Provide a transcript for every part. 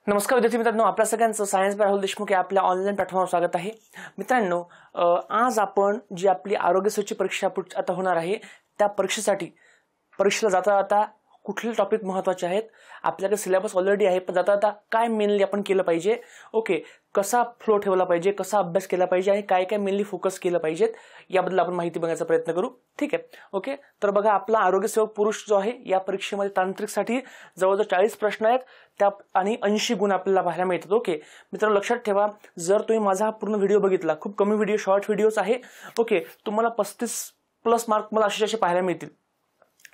नमस्कार विद्यार्थी मित्रांनो, आपल्या सगळ्यांचं सायन्स बाय राहुल देशमुख या आपल्या ऑनलाईन प्लॅटफॉर्मवर स्वागत आहे। मित्रांनो, आज आपण जी आपली आरोग्य सेवेची परीक्षा आता होणार आहे त्या परीक्षेला जाता कुठले टॉपिक महत्त्वाचे आहेत, आपल्याकडे सिलेबस ऑलरेडी आहे, पण जाता काय मेनली आपण केलं पाहिजे, ओके, कसा फ्लो ठेवला पाहिजे, कसा अभ्यास केला पाहिजे आणि काय काय मेनली फोकस केलं पाहिजे याबद्दल आपण माहिती बघण्याचा प्रयत्न करू। ठीक आहे, ओके। तर बघा, आपला आरोग्य सेवक पुरुष जो आहे या परीक्षेमध्ये तांत्रिकसाठी जवळजवळ 40 प्रश्न आहेत त्या आणि 80 गुण आपल्याला पाहायला मिळतात। ओके मित्रांनो, लक्षात ठेवा, जर तुम्ही माझा हा पूर्ण व्हिडिओ बघितला, खूप कमी व्हिडिओ, शॉर्ट व्हिडिओज आहे, ओके, तुम्हाला 35+ मार्क मला असे पाहायला मिळतील,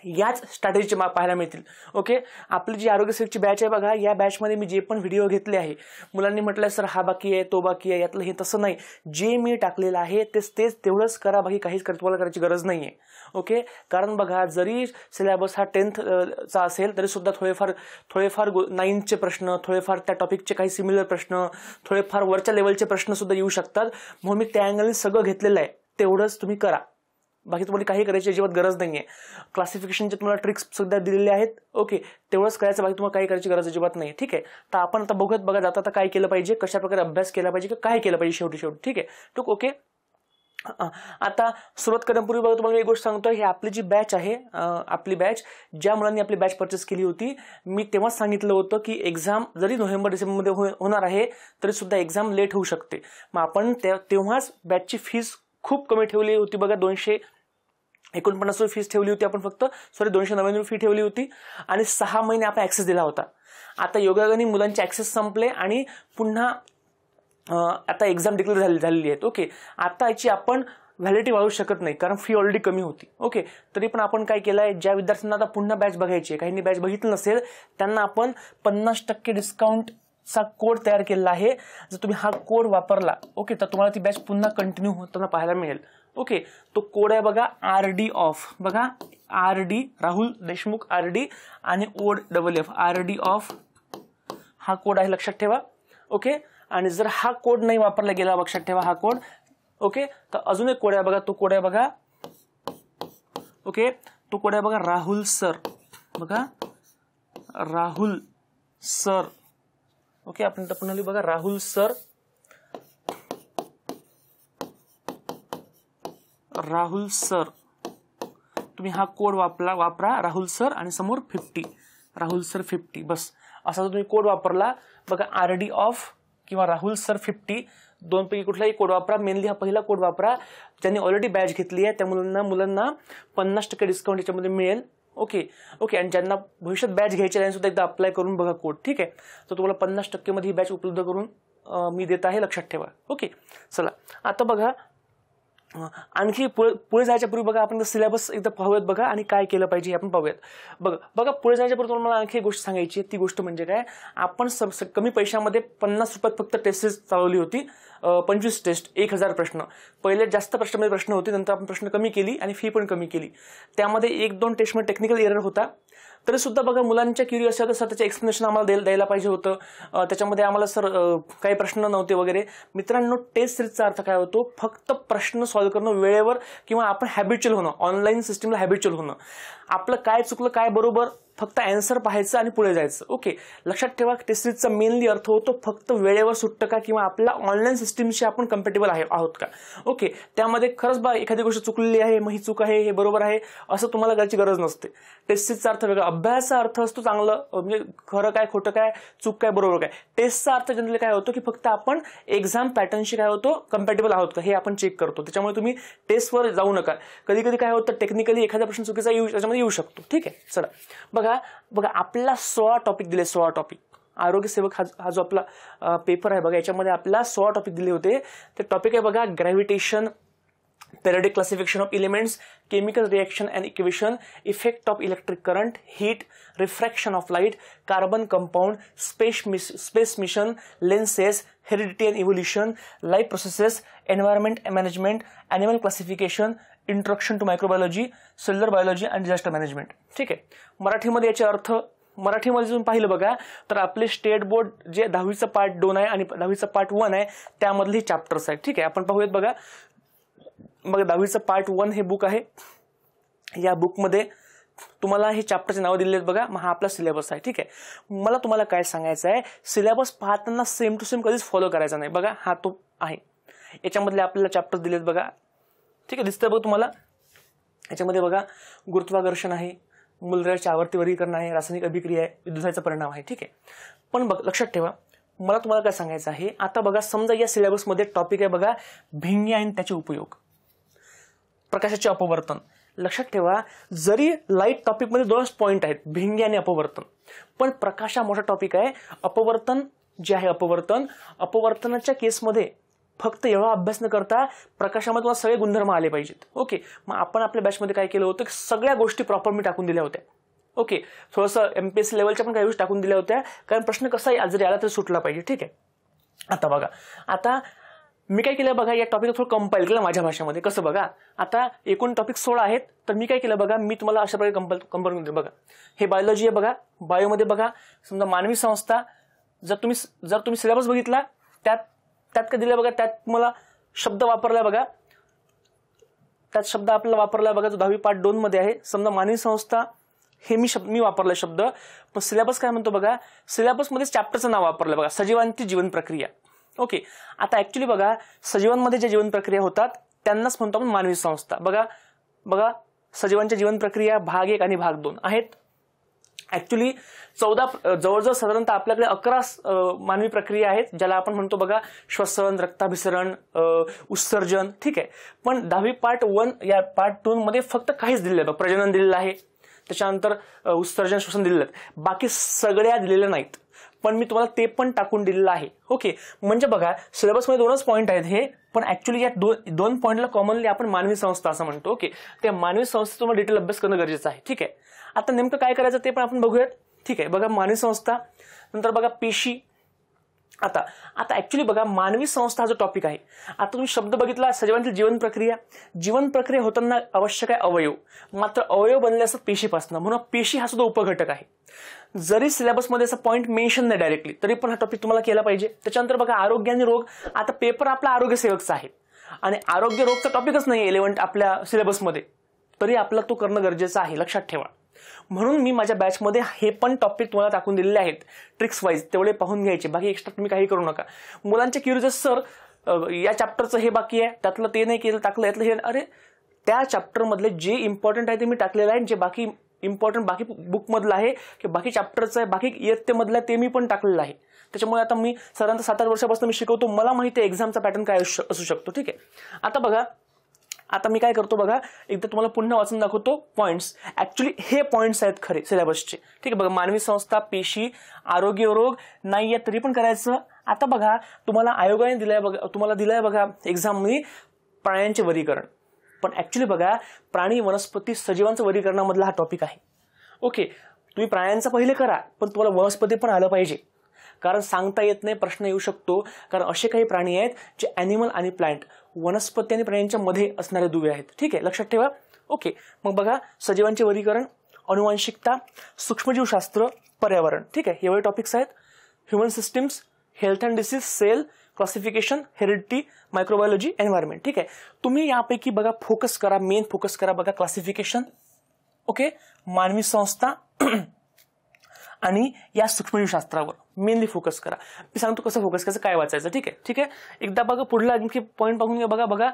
याच स्ट्रॅटेजीचे पाहायला मिळतील। ओके, आपली जी आरोग्य सेवेची बॅच आहे बघा, या बॅच मध्ये मी जे पण व्हिडिओ घेतले आहे, मुलांनी म्हटलं सर हा बाकी आहे तो बाकी आहे, यातलं हे तसं नाही, जे मी टाकलेलं आहे तेच तेवढंच करा, बाकी काहीच तुम्हाला करायची गरज नाहीये। ओके, कारण बघा, जरी सिलेबस हा 10th चा असेल तरी सुद्धा थोडेफार 9चे प्रश्न, थोडेफार त्या टॉपिकचे काही सिमिलर प्रश्न, थोडेफार वरच्या लेवलचे प्रश्न सुद्धा येऊ शकतात, म्हणून मी त्या अँगलने सगळं घेतलेलं आहे, तेवढंच तुम्ही करा, बाकी तुम्हाला काही करायची अजिबात गरज नाहीये। क्लासिफिकेशनचे तुम्हाला ट्रिक्स सुद्धा दिलेले आहेत, ओके, तेवढंच करायचं, बाकी तुम्हाला काही करायची गरज अजिबात नाही। ठीक आहे, तर आपण आता बघा जाता काय केलं पाहिजे, कशा प्रकारे अभ्यास केला पाहिजे, काय केलं पाहिजे शेवटी। ठीक आहे, ठीक, ओके। आता सुरुवात करण्यापूर्वी बघा, तुम्हाला एक गोष्ट सांगतो, ही आपली जी बॅच आहे, आपली बॅच, ज्या मुलांनी आपली बॅच परचेस केली होती, मी तेव्हाच सांगितलं होतं की एक्झाम जरी नोव्हेंबर-डिसेंबर मध्ये होणार आहे तरी सुद्धा एक्झाम लेट होऊ शकते। मग आपण तेव्हाच बॅचची फीस खूप कमी ठेवली होती बघा, 249 रुपये फीस ठेवली होती आपण, 299 फी ठेवली होती आणि 6 महिने आपण ऍक्सेस दिला होता। आता योगायोगाने मुलांचे ऍक्सेस संपले आणि पुन्हा आता एक्झाम डिक्लेअर झालेली आहे। ओके, आता याची आपण व्हॅलिडिटी वाढवू शकत नाही कारण फी ऑलरेडी कमी होती। ओके, तरी पण आपण काय केलंय, ज्या विद्यार्थ्यांना आता पुन्हा बॅच बघायची आहे, काहींनी बॅच बघितलं नसेल, त्यांना आपण 50% डिस्काउंटचा कोड तयार केलेला आहे। जर तुम्ही हा कोड वापरला, ओके, तर तुम्हाला ती बॅच पुन्हा कंटिन्यू होताना पाहायला मिळेल। ओके, तो कोड आहे बघा, RD ऑफ, बघा, RD राहुल देशमुख, RD आणि OFF, RD ऑफ हा कोड आहे, लक्षात ठेवा। ओके, आणि जर हा कोड नाही वापरला गेला, लक्षात ठेवा हा कोड, ओके, तर अजून एक कोड आहे बघा, तो कोड आहे बघा, ओके, तो कोड आहे बघा, राहुल सर, बघा, राहुल सर, ओके, आपण पुन्हा लिहू बघा, राहुल सर, राहुल सर, तुम्ही हा कोड वापरा, राहुल सर आणि समोर 50, राहुल सर 50, बस असा तुम्ही कोड वापरला बघा, RD ऑफ किंवा राहुल सर 50, दोनपैकी कुठलाही कोड वापरा, मेनली हा पहिला कोड वापरा, ज्यांनी ऑलरेडी बॅच घेतली आहे त्या मुलांना 50% डिस्काउंट याच्यामध्ये मिळेल। ओके, आणि ज्यांना भविष्यात बॅच घ्यायची आहे सुद्धा एकदा अप्लाय करून बघा कोड। ठीक आहे, तर तुम्हाला 50% मध्ये ही बॅच उपलब्ध करून मी देत आहे, लक्षात ठेवा। ओके, चला आता बघा, आणखी पुढे जायच्या पूर्वी बघा, आपण सिलेबस एकदा पाहूयात बघा आणि काय केलं पाहिजे हे आपण पाहूयात। बघा, पुढे जायच्या पूर्वी मला आणखी एक गोष्ट सांगायची आहे, ती गोष्ट म्हणजे काय, आपण कमी पैशामध्ये 50 रुपयात फक्त टेस्ट चालवली होती, 25 टेस्ट, 1000 प्रश्न। पहिले जास्त प्रश्न होते, नंतर आपण प्रश्न कमी केली आणि फी पण कमी केली। त्यामध्ये 1-2 टेस्टमध्ये टेक्निकल एरर होता, तरी सुद्धा बघा, मुलांच्या क्युरिओसिटी सर त्याचं एक्सप्लेनेशन आम्हाला द्यायला पाहिजे होतं, त्याच्यामध्ये आम्हाला सर काही प्रश्न नव्हते वगैरे। मित्रांनो, टेस्ट सिरीजचा अर्थ काय होतो, फक्त प्रश्न सॉल्व्ह करणं वेळेवर, किंवा आपण हॅबिच्युअल होणं, ऑनलाईन सिस्टमला हॅबिच्युअल होणं, आपलं काय चुकलं काय बरोबर, फक्त आन्सर पाहायचं आणि पुढे जायचं। ओके, लक्षात ठेवा, टेस्ट सिरीजचा मेनली अर्थ होतो फक्त वेळेवर सुटतं का, किंवा आपल्या ऑनलाईन सिस्टमशी आपण कम्पॅटेबल आहोत का। ओके, त्यामध्ये खरंच बा एखादी गोष्ट चुकलेली आहे, मग ही चूक आहे, हे बरोबर आहे असं तुम्हाला करायची गरज नसते। टेस्ट सिरीजचा अर्थ वेगळा, अभ्यासाचा अर्थ असतो चांगलं, म्हणजे खरं काय खोटं काय, चूक काय बरोबर काय। टेस्टचा अर्थ जनरली काय होतो की फक्त आपण एक्झाम पॅटर्नशी काय होतो, कम्पॅटेबल आहोत का हे आपण चेक करतो, त्याच्यामुळे तुम्ही टेस्टवर जाऊ नका। कधी काय होतं, टेक्निकली एखादा प्रश्न चुकीचा त्याच्यामध्ये येऊ शकतो। ठीक आहे, चला बघा, आपल्याला 16 टॉपिक दिले, 16 टॉपिक। आरोग्य सेवक हा जो आपला पेपर आहे बघा, याच्यामध्ये आपल्याला 16 टॉपिक दिले होते। ते टॉपिक आहे बघा, gravitation, periodic classification of elements, chemical reaction and equation, effect of electric current, heat, refraction of light, carbon compound, space mission, lenses, heredity and evolution, life processes, environment management, animal classification, introduction to microbiology, cellular biology and disaster management। ठीक आहे, मराठीमध्ये याचे अर्थ, मराठीमध्ये जर पाहिलं बघा, तर आपले स्टेट बोर्ड जे 10वीचा पार्ट 2 आहे आणि 10वीचा पार्ट 1 आहे, त्यामधले चॅप्टर्स आहेत। ठीक आहे, आपण पाहूयात बघा, मग 10वीचं पार्ट 1 हे बुक आहे, या बुकमध्ये तुम्हाला हे चॅप्टरचे नाव दिलेले आहेत बघा, हा आपला सिलेबस आहे. ठीक आहे, मला तुम्हाला काय सांगायचं आहे, सिलेबस पाहताना सेम टू सेम कधीच फॉलो करायचा नाही. बघा हा तो आहे, याच्यामधले आपल्याला चॅप्टर दिलेत बघा. ठीक आहे, दिसतंय बघा तुम्हाला. याच्यामध्ये बघा गुरुत्वाकर्षण आहे, मूलद्रव्याची आवर्ती वर्गीकरण आहे, रासायनिक अभिक्रिया आहे, विद्युताचा परिणाम आहे. ठीक आहे, पण बघ लक्षात ठेवा, मला तुम्हाला काय सांगायचं आहे. आता बघा समजा या सिलेबसमध्ये टॉपिक आहे बघा भिंगे आणि त्याचे उपयोग, प्रकाशाचे अपवर्तन. लक्षात ठेवा, जरी लाईट टॉपिकमध्ये 2 पॉइंट आहेत, भिंगे आणि अपवर्तन, पण प्रकाश हा मोठा टॉपिक आहे. अपवर्तन जे आहे, अपवर्तनाच्या केसमध्ये फक्त एवढा अभ्यास न करता प्रकाशामध्ये तुम्हाला सगळे गुणधर्म आले पाहिजेत. ओके, मग आपण आपल्या बॅचमध्ये काय केलं होतं, सगळ्या गोष्टी प्रॉपर मी टाकून दिल्या होत्या. ओके, थोडंसं MPSC लेवलच्या पण काही गोष्टी टाकून दिल्या होत्या, कारण प्रश्न कसा आहे जरी आला तरी सुटला पाहिजे. ठीक आहे, आता बघा, आता मी काय केलं बघा, या टॉपिक थोडं कंपाईल केलं माझ्या भाषेमध्ये. कसं बघा, आता एकूण टॉपिक 16 आहेत, तर मी काय केलं बघा, मी तुम्हाला अशा प्रकारे कंपाईल केलं बघा. हे बायोलॉजी आहे बघा, बायोमध्ये बघा समजा मानवी संस्था, जर तुम्ही सिलेबस बघितला त्यात काय दिलं बघा, त्यात तुम्हाला शब्द वापरलाय बघा, त्यात शब्द आपल्याला वापरलाय बघा, जो 10वी पार्ट 2 मध्ये आहे. समजा मानवी संस्था हे मी वापरलाय शब्द, पण सिलेबस काय म्हणतो बघा, सिलेबसमध्ये चॅप्टरचं नाव वापरलंय बघा, सजीवांची जीवन प्रक्रिया. ओके, आता ऍक्च्युली बघा, सजीवांमध्ये ज्या जीवन प्रक्रिया होतात त्यांनाच म्हणतो आपण मानवी संस्था. बघा सजीवांच्या जीवन प्रक्रिया भाग 1 आणि भाग 2 आहेत. ऍक्च्युली 14 जवळजवळ साधारणतः आपल्याकडे 11 मानवी प्रक्रिया आहेत, ज्याला आपण म्हणतो बघा श्वसन, रक्ताभिसरण, उत्सर्जन. ठीक आहे, पण 10वी पार्ट 1 या पार्ट 2 मध्ये फक्त काहीच दिलेलं आहे. प्रजनन दिलेलं आहे, त्याच्यानंतर उत्सर्जन, श्वसन दिलेलं आहे, बाकी सगळ्या दिलेल्या नाहीत, पण मी तुम्हाला ते पण टाकून दिलेलं आहे. ओके, म्हणजे बघा सिलेबसमध्ये 2च पॉईंट आहेत हे, पण ऍक्च्युली या दोन पॉईंटला कॉमनली आपण मानवी संस्था असं म्हणतो. ओके, त्या मानवी संस्थेचा तुम्हाला डिटेल अभ्यास करणं गरजेचं आहे. ठीक आहे, आता नेमकं काय करायचं ते पण आपण बघूयात. ठीक आहे, बघा मानवी संस्था, नंतर बघा पेशी. आता ऍक्च्युली बघा मानवी संस्था हा जो टॉपिक आहे, आता तुम्ही शब्द बघितला सजीवांची जीवन प्रक्रिया होताना आवश्यक आहे अवयव, मात्र अवयव बनले असतात पेशीपासून, म्हणून पेशी हा सुद्धा उपघटक आहे. जरी सिलेबसमध्ये असं पॉईंट मेन्शन नाही डायरेक्टली, तरी पण हा टॉपिक तुम्हाला केला पाहिजे. त्याच्यानंतर बघा आरोग्य आणि रोग. आता पेपर आपला आरोग्य सेवकचा आहे आणि आरोग्य रोगचा टॉपिकच नाही 11 आपल्या सिलेबसमध्ये, तरी आपला तो करणं गरजेचं आहे, लक्षात ठेवा. म्हणून मी माझ्या बॅचमध्ये हे पण टॉपिक तुम्हाला टाकून दिलेले आहेत, ट्रिक्स वाईज तेवढे पाहून घ्यायचे, बाकी एक्स्ट्रा तुम्ही काही करू नका. मुलांचे क्युरियस सर या चॅप्टरचं हे बाकी आहे, त्यातलं ते नाही केलं, टाकलं यातलं हे, अरे त्या चॅप्टरमधले जे इम्पॉर्टंट आहे ते मी टाकलेलं आहे, जे बाकी इम्पॉर्टंट बाकी बुकमधलं आहे की बाकी चॅप्टरचं आहे, बाकी इयत्तेमधलं ते मी पण टाकलेलं आहे. त्याच्यामुळे आता मी साधारणतः 7-8 वर्षापासून मी शिकवतो, मला माहिती आहे एक्झामचा पॅटर्न काय असू शकतो. ठीक आहे, आता बघा, आता मी काय करतो बघा, एकदा तुम्हाला पुन्हा वाचून दाखवतो पॉइंट्स. ऍक्च्युली हे पॉइंट्स आहेत खरे सिलेबसचे. ठीक आहे, बघा मानवी संस्था, पेशी, आरोग्य रोग नाही आहे तरी पण करायचं. आता बघा तुम्हाला आयोगाने दिलाय बघा एक्झाम मध्ये प्राण्यांचे वर्गीकरण, पण ऍक्च्युली बघा प्राणी, वनस्पती, सजीवांचं वर्गीकरणामधला हा टॉपिक आहे. ओके, तुम्ही प्राण्यांचं पहिले करा, पण तुम्हाला वनस्पती पण आलं पाहिजे, कारण सांगता येत नाही, प्रश्न येऊ शकतो, कारण असे काही प्राणी आहेत जे ॲनिमल आणि प्लांट, वनस्पती आणि प्राण्यांच्या मध्ये असणारे दुवे आहेत. ठीक आहे, लक्षात ठेवा. ओके, मग बघा सजीवांचे वर्गीकरण, अनुवांशिकता, सूक्ष्मजीवशास्त्र, पर्यावरण. ठीक आहे, एवढे टॉपिक्स आहेत. Human systems, health and disease, cell, classification, heredity, microbiology, environment. ठीक आहे, तुम्ही यापैकी बघा फोकस करा, मेन फोकस करा बघा क्लासिफिकेशन, ओके, मानवी संस्था आणि या सूक्ष्मजीवशास्त्रावर मेनली फोकस करा. मी सांगतो कसं फोकस करायचं, काय वाचायचं. ठीक आहे, एकदा बघा पुढला आणखी पॉईंट बघून घ्या. बघा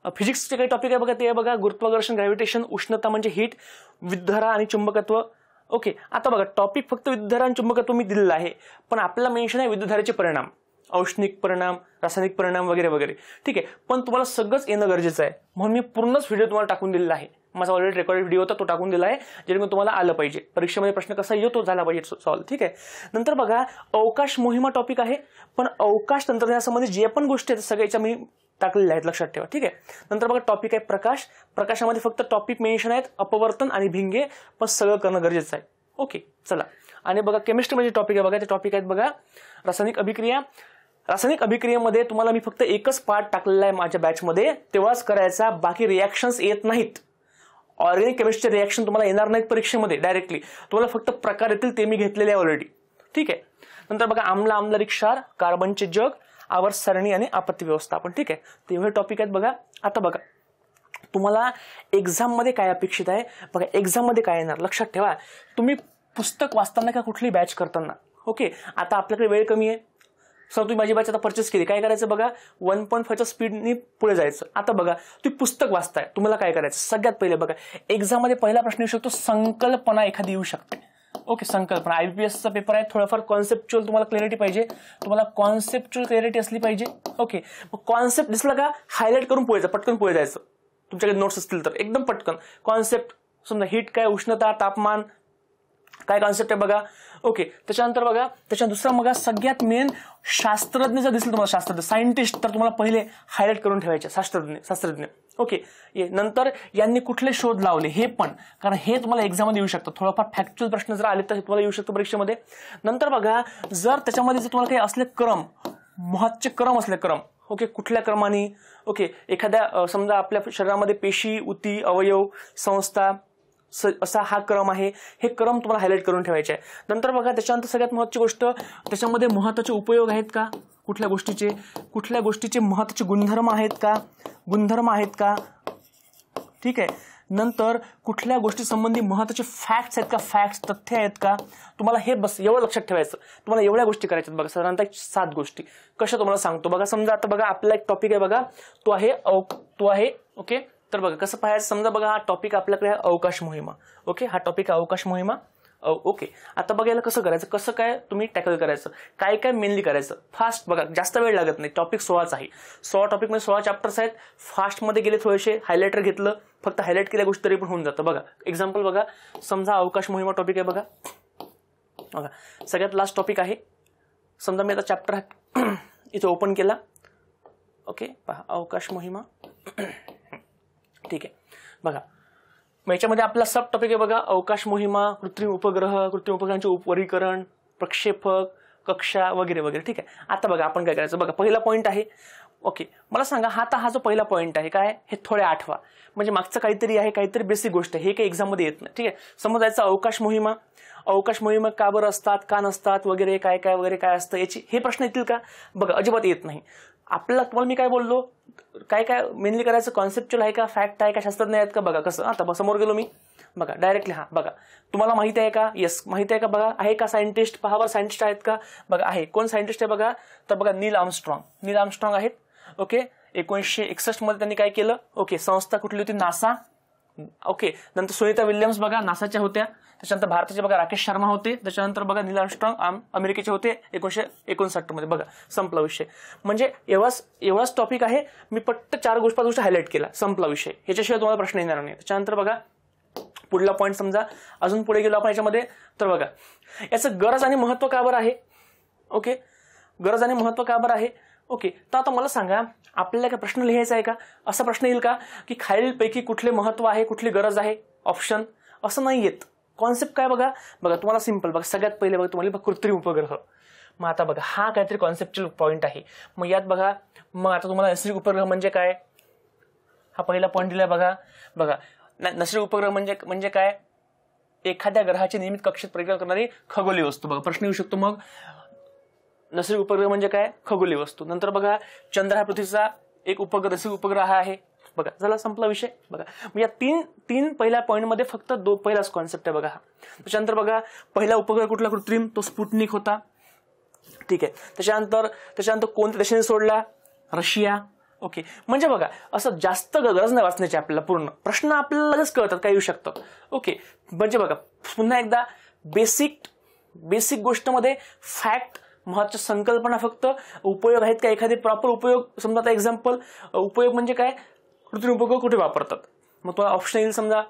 फिजिक्सचे काही टॉपिक आहे बघा, ते बघा गुरुत्वाकर्षण, ग्रॅव्हिटेशन, उष्णता म्हणजे हीट, विद्युतधारा आणि चुंबकत्व. ओके, आता बघा टॉपिक फक्त विद्युतधारा आणि चुंबकत्व मी दिलेलं आहे, पण आपल्याला मेन्शन आहे विद्युतधारेचे परिणाम, औष्णिक परिणाम, रासायनिक परिणाम वगैरे वगैरे. ठीक आहे, पण तुम्हाला सगळंच येणं गरजेचं आहे, म्हणून मी पूर्णच व्हिडिओ तुम्हाला टाकून दिलेला आहे. माझा ऑलरेडी रेकॉर्डेड व्हिडिओ होता, तो टाकून दिला आहे, जेणेकरून तुम्हाला आलं पाहिजे, परीक्षेमध्ये प्रश्न कसा येतो झाला पाहिजे सॉल्व. ठीक आहे, नंतर बघा अवकाश मोहिमा टॉपिक आहे, पण अवकाश तंत्रज्ञानासंबंधी जे पण गोष्टी आहेत सगळ्याच्या मी टाकलेल्या आहेत, लक्षात ठेवा. ठीक आहे, नंतर बघा टॉपिक आहे प्रकाश. प्रकाशामध्ये फक्त टॉपिक मेन्शन आहेत अपवर्तन आणि भिंगे, पण सगळं करणं गरजेचं आहे. ओके, चला. आणि बघा केमिस्ट्रीमध्ये टॉपिक आहे बघा, ते टॉपिक आहेत बघा रासायनिक अभिक्रिया. रासायनिक अभिक्रियेमध्ये तुम्हाला मी फक्त एकच पार्ट टाकलेला आहे माझ्या बॅचमध्ये, तेव्हाच करायचा, बाकी रिॲक्शन्स येत नाहीत. ऑर्गॅनिक केमिस्ट्री रिॲक्शन तुम्हाला येणार नाहीत परीक्षेमध्ये डायरेक्टली, तुम्हाला फक्त प्रकार येतील, ते मी घेतलेले आहे ऑलरेडी. ठीक आहे, नंतर बघा आम्लरिक क्षार, कार्बनचे जग, आवर्त सारणी आणि आपत्ती व्यवस्थापन. ठीक आहे, तेवढे टॉपिक आहेत बघा. आता बघा तुम्हाला एक्झाममध्ये काय अपेक्षित आहे बघा. एक्झाममध्ये काय येणार लक्षात ठेवा. तुम्ही पुस्तक वाचताना का कुठली बॅच करताना, ओके, आता आपल्याकडे वेळ कमी आहे. सर तुम्ही माझी बॅच आता परचेस केली, काय करायचं बघा, 1.5च्या स्पीडनी पुढे जायचं. आता बघा तुम्ही पुस्तक वाचताय, तुम्हाला काय करायचं, सगळ्यात पहिले बघा एक्झाममध्ये पहिला प्रश्न येऊ शकतो, संकल्पना एखादी येऊ शकते. ओके, संकल्पना. IBPSचा पेपर आहे, थोडंफार कॉन्सेप्च्युअल तुम्हाला क्लॅरिटी पाहिजे, तुम्हाला कॉन्सेप्च्युअल क्लॅरिटी असली पाहिजे. ओके, मग कॉन्सेप्ट दिसला का हायलाइट करून पुढे जायचं, पटकन पुढे जायचं. तुमच्याकडे नोट्स असतील तर एकदम पटकन कॉन्सेप्ट, समजा हीट काय, उष्णता, तापमान, काय कॉन्सेप्ट आहे बघा. ओके, त्याच्यानंतर बघा, त्याच्या दुसरा बघा सगळ्यात मेन शास्त्रज्ञ जर दिसले तुम्हाला, शास्त्रज्ञ सायंटिस्ट, तर तुम्हाला पहिले हायलाइट करून ठेवायचे शास्त्रज्ञ. ओके, नंतर यांनी कुठले शोध लावले हे पण, कारण हे तुम्हाला एक्झाममध्ये येऊ शकतं. थोडंफार फॅक्च्युअल प्रश्न जर आले तर तुम्हाला येऊ शकतं परीक्षेमध्ये. नंतर बघा जर त्याच्यामध्ये जर तुम्हाला काही असले क्रम, महत्त्वाचे क्रम असले, क्रम, ओके, कुठल्या क्रमाने, ओके, एखाद्या समजा आपल्या शरीरामध्ये पेशी, उती, अवयव, संस्था, असा हा क्रम आहे, हे क्रम तुम्हाला हायलाइट करून ठेवायचे आहे. नंतर बघा त्याच्यानंतर सगळ्यात महत्त्वाची गोष्ट, त्याच्यामध्ये महत्त्वाचे उपयोग आहेत का, कुठल्या गोष्टीचे महत्त्वाचे गुणधर्म आहेत का, ठीक आहे. नंतर कुठल्या गोष्टी संबंधी महत्त्वाचे फॅक्ट्स आहेत का, तथ्य आहेत का, तुम्हाला हे बस एवढं लक्षात ठेवायचं. तुम्हाला एवढ्या गोष्टी करायच्यात बघा, साधारणतः 7 गोष्टी. कशा तुम्हाला सांगतो बघा. समजा आता बघा आपला एक टॉपिक आहे बघा, तो आहे ओके, तर बघा कसं पाहायचं. समजा बघा हा टॉपिक आपल्याकडे आहे अवकाश मोहिमा. ओके, हा टॉपिक आहे अवकाश मोहिमा. ओके, आता बघा याला कसं करायचं, कसं काय तुम्ही टॅकल करायचं, काय मेनली करायचं. फास्ट बघा, जास्त वेळ लागत नाही. टॉपिक 16च आहे. 16 टॉपिकमध्ये 16 चॅप्टर्स आहेत. फास्टमध्ये गेले थोडेसे, हायलाइटर घेतलं, फक्त हायलाइट केल्या गोष्टी तरी पण होऊन जातं. बघा एक्झाम्पल बघा, समजा अवकाश मोहिमा टॉपिक आहे बघा. सगळ्यात लास्ट टॉपिक आहे. समजा मी आता चॅप्टर इथे ओपन केला. ओके, पहा अवकाश मोहिमा. ठीक आहे, बघा मग याच्यामध्ये आपला सब टॉपिक आहे बघा, अवकाश मोहिमा, कृत्रिम उपग्रहांचे वर्गीकरण, प्रक्षेपक, कक्षा वगैरे वगैरे. ठीक आहे, आता बघा आपण काय करायचं बघा. पहिला पॉईंट आहे. ओके, मला सांगा हा जो पहिला पॉईंट आहे काय, हे थोडे आठवा, म्हणजे मागचं काहीतरी आहे, काहीतरी बेसिक गोष्ट आहे, हे काही एक्झाममध्ये येत नाही. ठीक आहे, समजायचं अवकाश मोहिमा का बरं असतात, का नसतात वगैरे, काय असतं याची, हे प्रश्न येतील का बघा, अजिबात येत नाही. तुम्हाला मी काय बोललो, काय मेनली करायचं, कॉन्सेप्च्युअल आहे का, फॅक्ट आहे का, शास्त्रज्ञ आहेत का, बघा कसं. आता समोर गेलो मी, बघा डायरेक्टली. हा बघा, तुम्हाला माहिती आहे का, येस माहिती आहे का, बघा आहे का सायंटिस्ट, पहा बरं सायंटिस्ट आहेत का, बघा आहे. कोण सायंटिस्ट आहे बघा, तर बघा नील आर्मस्ट्रॉंग आहेत. ओके, 1961 मध्ये त्यांनी काय केलं, ओके, संस्था कुठली होती, नासा. ओके, नंतर सुनीता विल्यम्स बघा नासाच्या होत्या. त्याच्यानंतर भारताचे बघा राकेश शर्मा होते. त्याच्यानंतर बघा नील आर्मस्ट्रॉंग अमेरिकेचे होते 1959 मध्ये. बघा संपला विषय. म्हणजे एवढाच टॉपिक आहे. मी पट्ट 4 गोष्टी हायलाइट केला, संपला विषय. ह्याच्याशिवाय तुम्हाला प्रश्न येणार नाही. त्याच्यानंतर बघा पुढला पॉईंट, समजा अजून पुढे गेलो आपण याच्यामध्ये, तर बघा याचं गरज आणि महत्व का बरं आहे. ओके, गरज आणि महत्व का बरं आहे. ओके, तर आता मला सांगा, आपल्याला काय प्रश्न लिहायचा आहे का, असा प्रश्न येईल का की खालीलपैकी कुठले महत्व आहे, कुठली गरज आहे, ऑप्शन, असं नाही येत. कॉन्सेप्ट काय बघा तुम्हाला सिंपल बघा. सगळ्यात पहिले बघा तुम्हाला कृत्रिम उपग्रह. मग आता बघा हा काहीतरी कॉन्सेप्च्युअल पॉईंट आहे. मग यात बघा, मग आता तुम्हाला नैसर्गिक उपग्रह म्हणजे काय, हा पहिला पॉईंट दिलाय बघा. नैसर्गिक उपग्रह म्हणजे काय, एखाद्या ग्रहाची नियमित कक्षेत प्रक्रिया करणारी खगोलीय वस्तू. बघा प्रश्न येऊ शकतो. मग नैसर्गिक उपग्रह म्हणजे काय, खगोलीय वस्तू. नंतर बघा चंद्र हा पृथ्वीचा एक नैसर्गिक उपग्रह आहे. बघा झाला, संपला विषय. बघा म्हणजे या तीन पहिल्या पॉईंटमध्ये फक्त पहिलाच कॉन्सेप्ट आहे बघा हा. त्याच्यानंतर बघा पहिला उपग्रह कुठला कृत्रिम, तो स्पुटनिक होता. ठीक आहे, त्याच्यानंतर कोणत्या देशाने सोडला, रशिया. ओके, म्हणजे बघा असं जास्त गरज नाही वाचण्याची आपल्याला. पूर्ण प्रश्न आपल्याला लगेच कळतात, काय येऊ शकतं. ओके, म्हणजे बघा पुन्हा एकदा बेसिक गोष्टमध्ये फॅक्ट, महत्त्वाच्या संकल्पना, फक्त उपयोग आहेत का, एखादे प्रॉपर उपयोग. समजा आता एक्झाम्पल, उपयोग म्हणजे काय, कृत्रिम उपग्रह कुठे वापरतात. मग तुम्हाला ऑप्शन येईल, समजा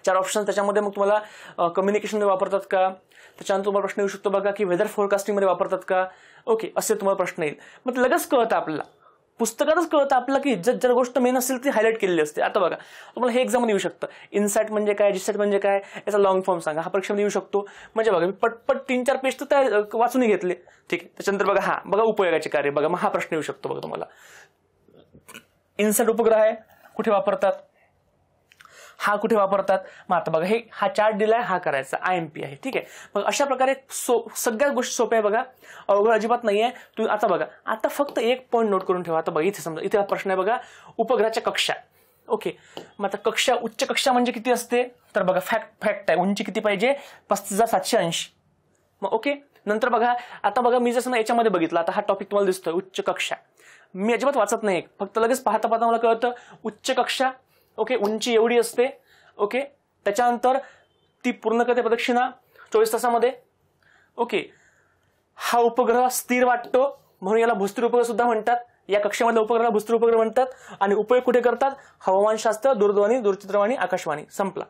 4 ऑप्शन. त्याच्यामध्ये मग तुम्हाला कम्युनिकेशनमध्ये वापरतात का. त्याच्यानंतर तुम्हाला प्रश्न येऊ शकतो बघा की वेदर फोरकास्टिंगमध्ये वापरतात का. ओके, असे तुम्हाला प्रश्न येईल. मग लगेच कळतं आपल्याला, पुस्तकातच कळतं आपल्याला की जर गोष्ट मेन असेल ती हायलाइट केलेली असते. आता बघा तुम्हाला हे एक्झाम येऊ शकतं, इनसाइट म्हणजे काय, जीसॅट म्हणजे काय, याचा लॉंग फॉर्म सांगा. हा परीक्षेमध्ये येऊ शकतो. म्हणजे बघा मी पटपट 3-4 पेज तर त्या वाचून घेतले. ठीक आहे, त्याच्यानंतर बघा उपयोगाचे कार्य. बघा मग हा प्रश्न येऊ शकतो बघा तुम्हाला. इनसाइट उपग्रह आहे, कुठे वापरतात, हा कुठे वापरतात. मग आता बघा हा चार्ट दिलाय, हा करायचा, IMP आहे. ठीक आहे, मग अशा प्रकारे सगळ्याच गोष्टी सोप्या आहे बघा, अवघड अजिबात नाहीये. आता बघा, आता फक्त एक पॉईंट नोट करून ठेवा. आता बघा इथे समजा, इथे हा प्रश्न आहे बघा, उपग्रहाच्या कक्षा. ओके, मग आता कक्षा, उच्च कक्षा म्हणजे किती असते तर बघा फॅक्ट आहे, उंची किती पाहिजे 35,780. मग ओके, नंतर बघा आता बघा मी जसं याच्यामध्ये बघितलं, आता हा टॉपिक तुम्हाला दिसतोय उच्च कक्षा, मी अजिबात वाचत नाही, फक्त लगेच पाहता पाहता मला कळतं उच्च कक्षा. ओके, उंची एवढी असते. ओके, त्याच्यानंतर ती पूर्ण करते प्रदक्षिणा 24 तासामध्ये. ओके, हा उपग्रह स्थिर वाटतो म्हणून याला भूस्थिर उपग्रह सुद्धा म्हणतात. या कक्षेमधल्या उपग्रहाला भूस्थिर उपग्रह म्हणतात. आणि उपयोग कुठे करतात, हवामानशास्त्र, दूरध्वनी, दूरचित्रवाणी, आकाशवाणी. संपला.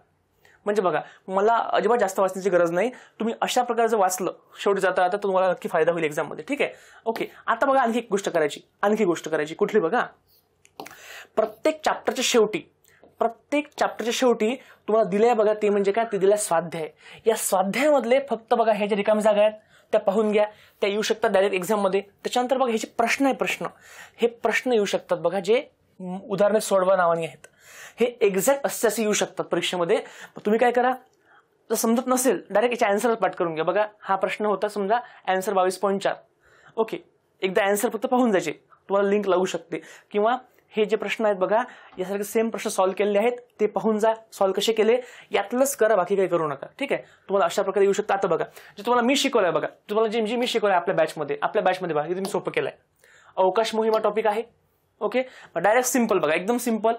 म्हणजे बघा मला अजिबात जास्त वाचण्याची गरज नाही, तुम्ही अशा प्रकारे जर वाचलं शेवटी जाता आता तुम्हाला नक्की फायदा होईल एक्झाम मध्ये. ठीक आहे. ओके, आता बघा आणखी एक गोष्ट करायची, कुठली बघा, प्रत्येक चॅप्टरच्या शेवटी तुम्हाला दिलंय बघा, ते म्हणजे काय, ते दिलंय स्वाध्याय. या स्वाध्यायामधले फक्त बघा ह्या ज्या रिकाम्या जागा आहेत त्या पाहून घ्या, त्या येऊ शकतात डायरेक्ट एक्झाम मध्ये. त्याच्यानंतर बघा हे जे प्रश्न येऊ शकतात बघा, जे उदाहरणे सोडवा नावानी आहेत, हे एक्झॅक्ट असे येऊ शकतात परीक्षेमध्ये. तुम्ही काय करा, जर समजत नसेल डायरेक्ट याचे आन्सर पाठ करून घ्या. बघा हा प्रश्न होता समजा आन्सर 22.4. ओके, एकदा आन्सर फक्त पाहून जायचे, तुम्हाला लिंक लागू शकते. किंवा हे जे प्रश्न आहेत बघा, यासारखे सेम प्रश्न सॉल्व्ह केलेले आहेत, ते पाहून जा, सॉल्व्ह कसे केले यातलंच करा, बाकी काही करू नका. ठीक आहे, तुम्हाला अशा प्रकारे येऊ शकतं. आता बघा जे तुम्हाला मी शिकवलंय बघा, तुम्हाला जे मी शिकवलंय आपल्या बॅचमध्ये बघा, हे तुम्ही सोपं केलंय. अवकाश मोहिमा टॉपिक आहे. ओके, डायरेक्ट सिंपल बघा, एकदम सिंपल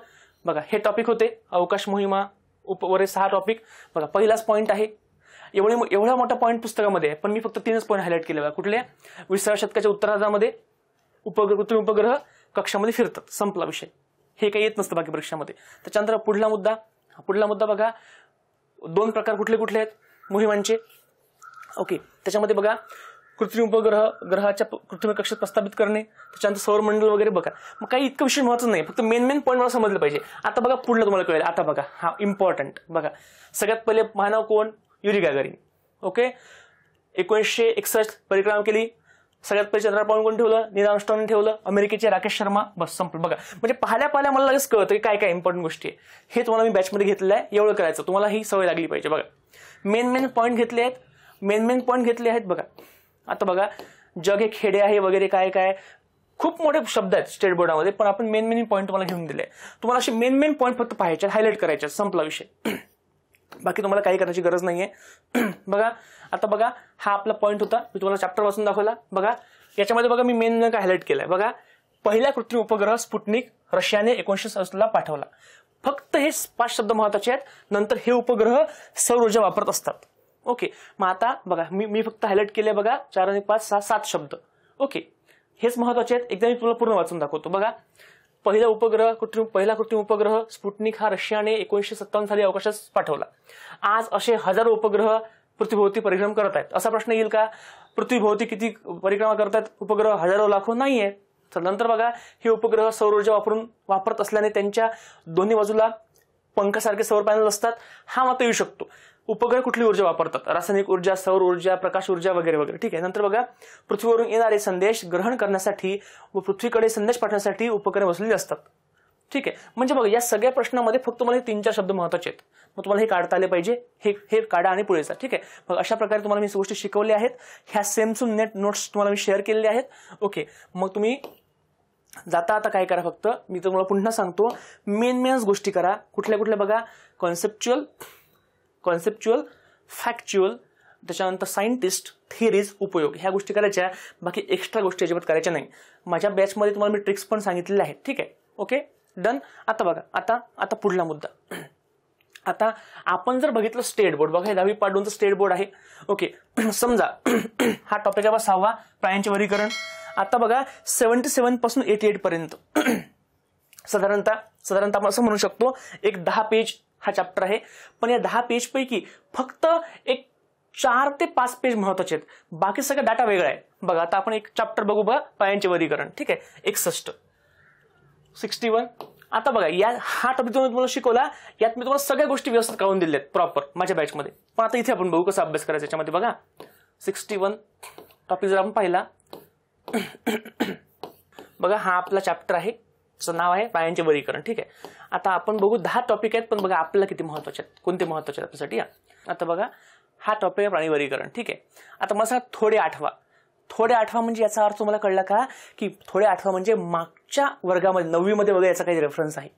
बघा. हे टॉपिक होते अवकाश मोहिमा वगैरे 6 टॉपिक बघा. पहिलाच पॉईंट आहे, एवढा मोठा पॉईंट पुस्तकामध्ये आहे, पण मी फक्त 3च पॉईंट हायलाइट केले बघा. कुठले, 20व्या शतकाच्या उत्तरार्धामध्ये कृत्रिम उपग्रह कक्षामध्ये फिरतात. संपला विषय. हे काही येत नसतं बाकी परीक्षामध्ये. त्याच्यानंतर पुढला मुद्दा बघा, 2 प्रकार कुठले आहेत मोहिमांचे. ओके, त्याच्यामध्ये बघा कृत्रिम उपग्रह, ग्रहाच्या कृत्रिम कक्षेत प्रस्थापित करणे, त्याच्यानंतर सौरमंडल वगैरे बघा. मग काही इतकं विषय महत्त्वाचं नाही, फक्त मेन पॉईंट मला समजलं पाहिजे. आता बघा पुढलं तुम्हाला कळेल. आता बघा हा इम्पॉर्टंट बघा, सगळ्यात पहिले मानव कोण, युरी गॅगारिन. ओके, 1961 परिक्रमा केली. सगळ्यात पहिले चंद्रावर पाऊल कोण ठेवलं, नील आर्मस्ट्रॉंगने ठेवलं, अमेरिकेचे राकेश शर्मा. बस संपलं बघा. म्हणजे पाहिल्या मला लगेच कळतं की काय इम्पॉर्टंट गोष्टी आहे. हे तुम्हाला मी बॅचमध्ये घेतलेलं आहे, एवढं करायचं, तुम्हाला ही सवय लागली पाहिजे. बघा मेन पॉईंट घेतले आहेत बघा. आता बघा जग हे खेडे आहे वगैरे काय खूप मोठे शब्द आहेत स्टेट बोर्डामध्ये, पण आपण मेन पॉईंट तुम्हाला घेऊन दिले. तुम्हाला असे मेन पॉईंट फक्त पाहायचे, हायलाइट करायचे, संपला विषय. बाकी तुम्हाला काही करायची गरज नाहीये. बघा आता बघा हा आपला पॉईंट होता, मी तुम्हाला चॅप्टर वाचून दाखवला. बघा याच्यामध्ये बघा मी मेन काय हायलाइट केलंय बघा. पहिला कृत्रिम उपग्रह स्पुटनिक रशियाने 1967 ला पाठवला. फक्त हे 5 शब्द महत्वाचे आहेत. नंतर हे उपग्रह सौर ऊर्जा वापरत असतात. ओके, मग आता बघा मी फक्त हायलाइट केले बघा 4 आणि 5 6 7 शब्द. ओके, हेच महत्वाचे आहेत. एकदा मी तुला पूर्ण वाचून दाखवतो. बघा पहिला कृत्रिम उपग्रह स्पुटनिक हा रशियाने 1957 साली अवकाशात पाठवला. आज असे हजारो उपग्रह पृथ्वीभोवती परिक्रम करत आहेत. असा प्रश्न येईल का, पृथ्वीभोवती किती परिक्रमा करतात उपग्रह, हजारो लाखो नाहीये. तर नंतर बघा हे उपग्रह सौर ऊर्जा वापरत असल्याने त्यांच्या दोन्ही बाजूला पंखासारखे सौर पॅनल असतात. हा मत येऊ शकतो. उपग्रह कुठली ऊर्जा वापरतात, रासायनिक ऊर्जा, सौर ऊर्जा, प्रकाश ऊर्जा वगैरे. ठीक आहे. नंतर बघा पृथ्वीवरून येणारे संदेश ग्रहण करण्यासाठी व पृथ्वीकडे संदेश पाठवण्यासाठी उपकरणे बसवलेली असतात. ठीक आहे. म्हणजे बघा या सगळ्या प्रश्नामध्ये फक्त तुम्हाला हे 3-4 शब्द महत्वाचे आहेत. मग तुम्हाला हे काढता आले पाहिजे. हे काढा आणि पुढे जा. ठीक आहे. मग अशा प्रकारे तुम्हाला मी गोष्टी शिकवल्या आहेत. ह्या सेमसून नेट नोट्स तुम्हाला मी शेअर केलेले आहेत. ओके, मग तुम्ही जाता आता काय करा, फक्त मी तुम्हाला पुन्हा सांगतो, मेनच गोष्टी करा. कुठल्या बघा, कॉन्सेप्च्युअल, फॅक्च्युअल, त्याच्यानंतर सायंटिस्ट, थिअरीज, उपयोग, ह्या गोष्टी करायच्या. बाकी एक्स्ट्रा गोष्टी अजिबात करायच्या नाही. माझ्या बॅचमध्ये तुम्हाला मी ट्रिक्स पण सांगितलेले आहेत. ठीक आहे. Okay, done. आता बघा आता पुढला मुद्दा. आता आपण जर बघितलं स्टेट बोर्ड, बघा हे 10वी पार्ट 2चं स्टेट बोर्ड आहे. ओके, समजा हा टॉपिक आहे 6वा प्राण्यांचे वर्गीकरण. आता बघा 77 पासून 88 पर्यंत साधारणतः आपण असं म्हणू शकतो एक 10 पेज हा चॅप्टर आहे. पण या 10 पेज पैकी फक्त एक 4 ते 5 पेज महत्वाचे आहेत. बाकी सगळं डाटा वेगळा आहे. बघा आता आपण एक चॅप्टर बघू बघा, प्राण्यांचे वर्गीकरण. ठीक आहे. 61. आता बघा हा टॉपिक तुम्हाला शिकवला, यात मी तुम्हाला सगळ्या गोष्टी व्यवस्थित करून दिल्या आहेत प्रॉपर माझ्या बॅचमध्ये. पण आता इथे आपण बघू कसा अभ्यास करायचा. याच्यामध्ये बघा 61 टॉपिक जर आपण पाहिला, बघा हा आपला चॅप्टर आहे, त्याचं नाव आहे प्राण्यांचे वर्गीकरण. ठीक आहे. आता आपण बघू 10 टॉपिक आहेत, पण बघा आपल्याला किती महत्वाचे आहेत, कोणते महत्वाचे आहेत आपल्यासाठी. आता बघा हा टॉपिक आहे प्राणी वर्गीकरण. ठीक आहे. आता मला थोडे आठवा म्हणजे याचा अर्थ तुम्हाला कळला का, की थोडे आठवा म्हणजे मागच्या वर्गामध्ये 9वी मध्ये वगैरे याचा काही रेफरन्स आहे.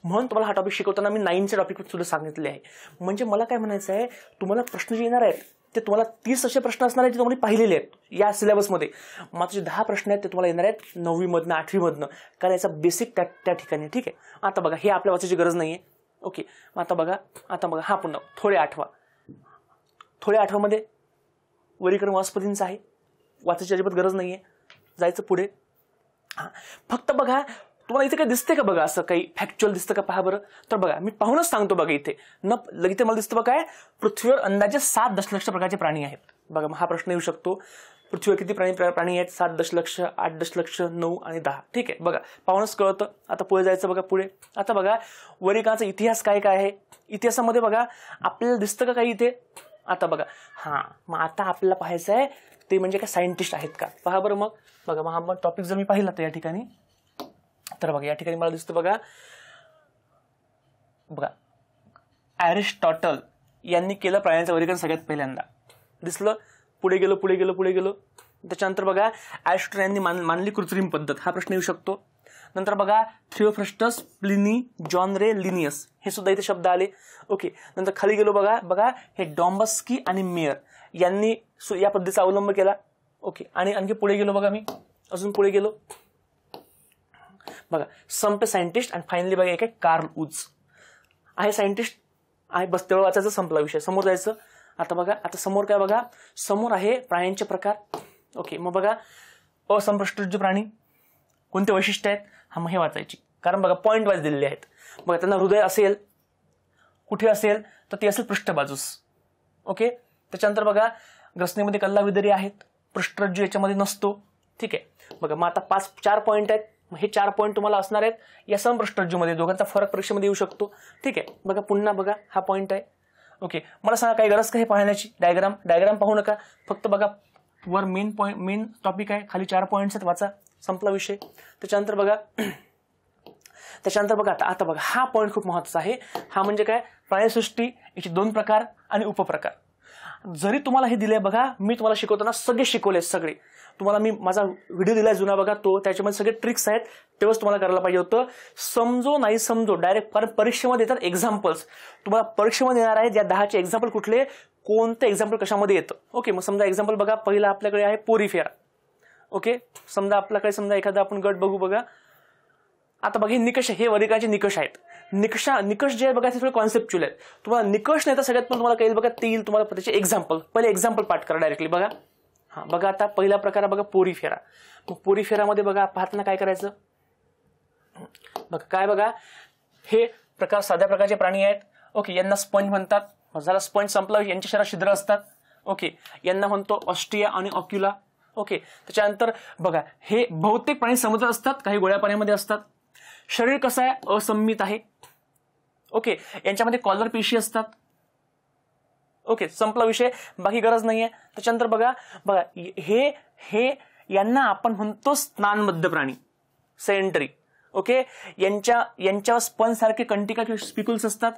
म्हणून तुम्हाला हा टॉपिक शिकवताना मी 9च्या टॉपिक सुद्धा सांगितले आहे. म्हणजे मला काय म्हणायचं आहे, तुम्हाला प्रश्न जे येणार आहेत ते तुम्हाला 30 असे प्रश्न असणार आहेत जे तुम्ही पाहिलेले आहेत या सिलेबसमध्ये. मात्र जे 10 प्रश्न आहेत ते तुम्हाला येणार आहेत 9वी मधनं 8वी मधनं, कारण याचा बेसिक त्या ठिकाणी. ठीक आहे, आता बघा हे आपल्या वाचायची गरज नाहीये. ओके, आता बघा हा पुन्हा थोडे आठवामध्ये वर्गीकरण वनस्पतींचं आहे, वाचायची अजिबात गरज नाहीये. जायचं पुढे. फक्त बघा तुम्हाला इथे काय दिसते का, बघा असं काही फॅक्च्युअल दिसतं का, पहा बरं. तर बघा मी पाहूनच सांगतो. बघा इथे इथे मला दिसतं बघा काय, पृथ्वीवर अंदाजे 7 दशलक्ष प्रकारचे प्राणी आहेत. बघा हा प्रश्न येऊ शकतो, पृथ्वीवर किती प्राणी आहेत? 7 दशलक्ष, 8 दशलक्ष, 9 आणि 10. ठीक आहे, बघा पाहूनच कळतं. आता पुढे जायचं. बघा पुढे. आता बघा वर्गीकरणाचा इतिहास काय काय आहे. इतिहासामध्ये बघा आपल्याला दिसतं का काही इथे. आता बघा मग आता आपल्याला पाहायचं आहे ते म्हणजे काय सायंटिस्ट आहेत का, पहा बरं. मग बघा हा टॉपिक जर मी पाहिला तर या ठिकाणी, तर बघा या ठिकाणी मला दिसतं बघा एरिस्टॉटल यांनी केलं प्राण्यांचं वर्गीकरण सगळ्यात पहिल्यांदा. दिसलं. पुढे गेलो. त्याच्यानंतर बघा एरिस्टॉटल यांनी मानली कृत्रिम पद्धत, हा प्रश्न येऊ शकतो. नंतर बघा थिओफ्रस्टस, प्लिनी, जॉन रे, लिनियस, हे सुद्धा इथे शब्द आले. ओके, नंतर खाली गेलो. बघा हे डॉम्बस्की आणि मेयर यांनी या पद्धतीचा अवलंब केला. ओके, आणि आणखी पुढे गेलो. बघा मी अजून पुढे गेलो. बघा संप सायंटिस्ट, आणि फायनली बघा एक आहे कार्ल उज आहे सायंटिस्ट आहे. बस तेवढं वाचायचं, संपला विषय. समोर जायचं. आता बघा आता समोर काय, बघा समोर आहे प्राण्यांचे प्रकार. ओके, मग बघा असंप्रष्टुज्य प्राणी कोणते वैशिष्ट्य आहेत, मग हे वाचायची, कारण बघा पॉईंट वाईज दिलेले आहेत. बघा त्यांना हृदय असेल, कुठे असेल तर ते असेल पृष्ठबाजूस. ओके, त्याच्यानंतर बघा ग्रसनेमध्ये कल्लाविदरी आहेत, पृष्ठरज्जू याच्यामध्ये नसतो. ठीक आहे, बघा मग आता 4 पॉईंट आहेत. हे 4 पॉईंट तुम्हाला असणार आहेत या समपृष्ठरज्जूमध्ये. दोघांचा फरक परीक्षेमध्ये येऊ शकतो. ठीक आहे, बघा पुन्हा बघा हा पॉईंट आहे. ओके, मला सांगा काही गरज का हे पाहण्याची. डायग्राम पाहू नका, फक्त बघा वर मेन टॉपिक आहे, खाली 4 पॉईंट्स आहेत, वाचा, संपला विषय. त्याच्यानंतर बघा आता बघा हा पॉईंट खूप महत्त्वाचा आहे. हा म्हणजे काय, प्राणीसृष्टी, याचे 2 प्रकार आणि उपप्रकार. जरी तुम्हाला हे दिले, बघा मी तुम्हाला शिकवताना सगळे शिकवले, सगळे तुम्हाला मी माझा व्हिडिओ दिलाय जुना, बघा तो, त्याच्यामध्ये सगळे ट्रिक्स आहेत. तेव्हाच तुम्हाला करायला पाहिजे होतं. समजो नाही समजो डायरेक्ट, कारण परीक्षेमध्ये येतात एक्झाम्पल्स. तुम्हाला परीक्षेमध्ये येणार आहेत या 10चे एक्झाम्पल कुठले, कोणते एक्झाम्पल कशामध्ये येतं. ओके, मग समजा एक्झाम्पल बघा, पहिला आपल्याकडे आहे पोरीफेरा. ओके, समजा आपल्याकडे एखादा आपण गट बघू. बघा आता बघा हे निकष, हे वर्गीकरणाचे निकष आहेत. निकष जे आहे बघा ते थोडे कॉन्सेप्च्युअल आहेत. तुम्हाला निकष नाही तर सगळ्यात पण तुम्हाला काही बघा ते येईल तुम्हाला त्याचे एक्झाम्पल. पहिले एक्झाम्पल पाठ करा डायरेक्टली. बघा बघा आता पहिला प्रकार बघा पोरीफेरा. मग पोरीफेरामध्ये बघा पाहताना काय करायचं, बघा काय, बघा हे प्रकार साध्या प्रकारचे प्राणी आहेत. ओके, यांना स्पंज म्हणतात. झाला स्पंज संपला. यांच्या शरीरात छिद्र असतात. ओके, यांना म्हणतो ऑस्ट्रिया आणि ऑक्युला. ओके, त्याच्यानंतर बघा हे बहुतेक प्राणी समुद्रात असतात, काही गोड्या पाण्यामध्ये असतात. शरीर कसं आहे, असंमित आहे. ओके, यांच्यामध्ये कॉलर पेशी असतात. ओके, संपला विषय, बाकी गरज नाहीये. त्याच्यानंतर बघा हे यांना आपण म्हणतो स्नानबद्ध प्राणी, सेंटरी. ओके, यांच्यावर स्पंज सारखे कंटिका स्पिक्युल्स असतात.